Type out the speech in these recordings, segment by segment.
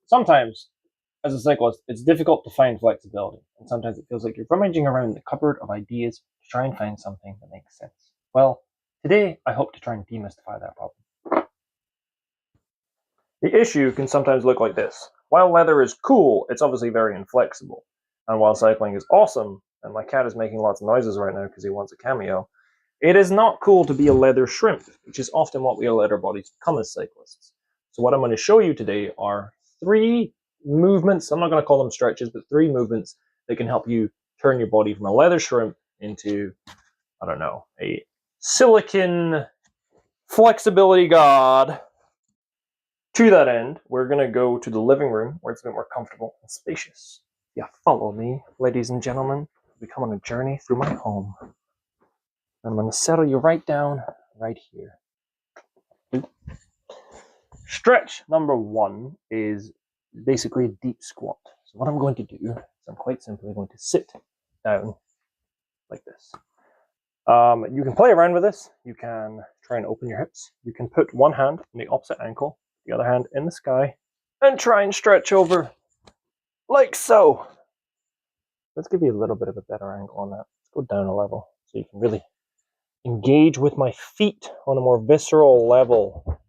Sometimes, as a cyclist, it's difficult to find flexibility, and sometimes it feels like you're rummaging around the cupboard of ideas to try and find something that makes sense. Well, today I hope to try and demystify that problem. The issue can sometimes look like this. While leather is cool, it's obviously very inflexible. And while cycling is awesome, and my cat is making lots of noises right now because he wants a cameo, it is not cool to be a leather shrimp, which is often what we leather bodies become as cyclists. So what I'm going to show you today are 3 movements, I'm not going to call them stretches, but 3 movements that can help you turn your body from a leather shrimp into, I don't know, a silicon flexibility god. To that end, we're going to go to the living room where it's a bit more comfortable and spacious. Yeah, follow me, ladies and gentlemen. We come on a journey through my home. I'm going to settle you right down right here. Stretch number 1 is basically a deep squat. So what I'm going to do is I'm quite simply going to sit down like this. You can play around with this. You can try and open your hips. You can put one hand on the opposite ankle, the other hand in the sky, and try and stretch over like so. Let's give you a little bit of a better angle on that. Let's go down a level so you can really engage with my feet on a more visceral level.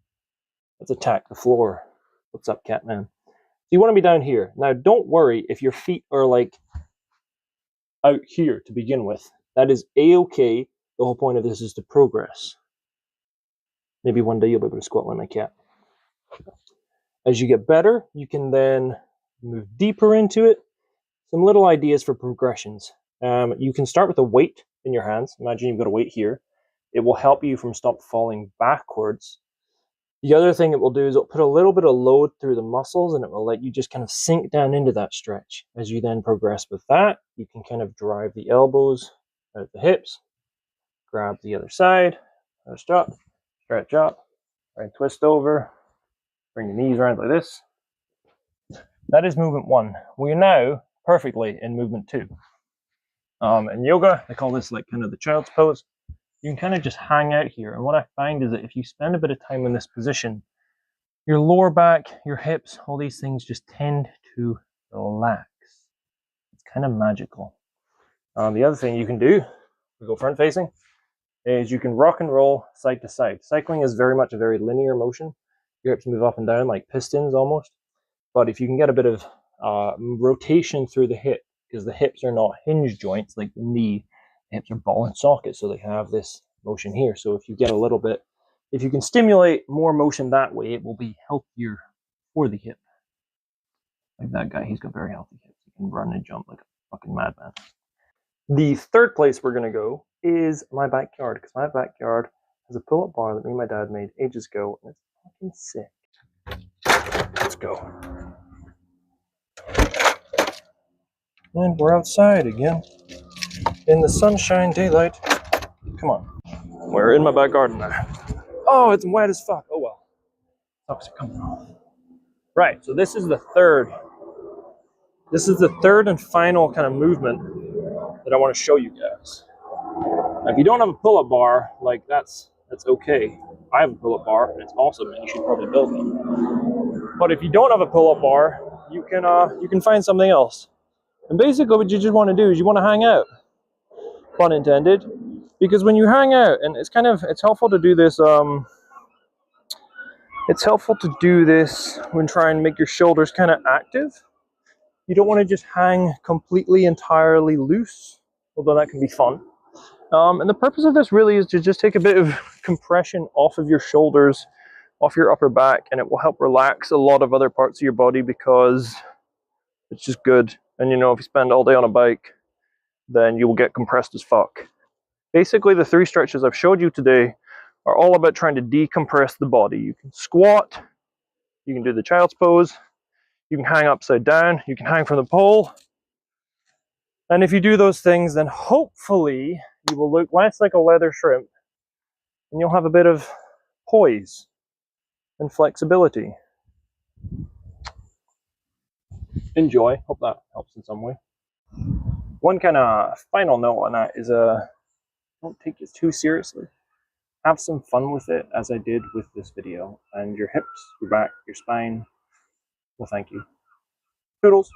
Let's attack the floor. What's up, Catman? So you want to be down here. Now, don't worry if your feet are like out here to begin with. That is a-okay. The whole point of this is to progress. Maybe one day you'll be able to squat like my cat. As you get better, you can then move deeper into it. Some little ideas for progressions. You can start with a weight in your hands. Imagine you've got a weight here. It will help you from stop falling backwards. The other thing it will do is it'll put a little bit of load through the muscles, and it will let you just kind of sink down into that stretch. As you then progress with that, you can kind of drive the elbows out the hips, grab the other side, stretch up, right, twist over, bring your knees around like this. That is movement 1. We are now perfectly in movement 2. In yoga, they call this like kind of the child's pose. You can kind of just hang out here. And what I find is that if you spend a bit of time in this position, your lower back, your hips, all these things just tend to relax. It's kind of magical. The other thing you can do, we go front facing, is you can rock and roll side to side. Cycling is very much a very linear motion. Your hips move up and down like pistons almost. But if you can get a bit of rotation through the hip, because the hips are not hinge joints like the knee, the hips are ball and socket, so they have this motion here. So if you get a little bit, if you can stimulate more motion that way, it will be healthier for the hip. Like that guy, he's got very healthy hips. He can run and jump like a fucking madman. The third place we're going to go is my backyard, because my backyard has a pull-up bar that me and my dad made ages ago, and it's fucking sick. Let's go. And we're outside again in the sunshine, daylight. Come on. We're in my back garden now. Oh, it's wet as fuck. Oh well. Socks are coming off. Right, so this is the third and final kind of movement that I want to show you guys. Now, if you don't have a pull-up bar, like that's okay. I have a pull-up bar and it's awesome, and you should probably build one. But if you don't have a pull-up bar, you can find something else. And basically what you just want to do is you want to hang out, pun intended, because when you hang out, and it's helpful to do this, when trying to make your shoulders kind of active. You don't want to just hang completely, entirely loose, although that can be fun. And the purpose of this really is to just take a bit of compression off of your shoulders, off your upper back, and it will help relax a lot of other parts of your body because it's just good. And you know, if you spend all day on a bike, then you will get compressed as fuck. Basically, the 3 stretches I've showed you today are all about trying to decompress the body. You can squat, you can do the child's pose, you can hang upside down, you can hang from the pole. And if you do those things, then hopefully you will look less like a leather shrimp and you'll have a bit of poise and flexibility. Enjoy. Hope that helps in some way. One kind of final note on that is don't take it too seriously. Have some fun with it, as I did with this video. And your hips, your back, your spine, Well, thank you. Toodles.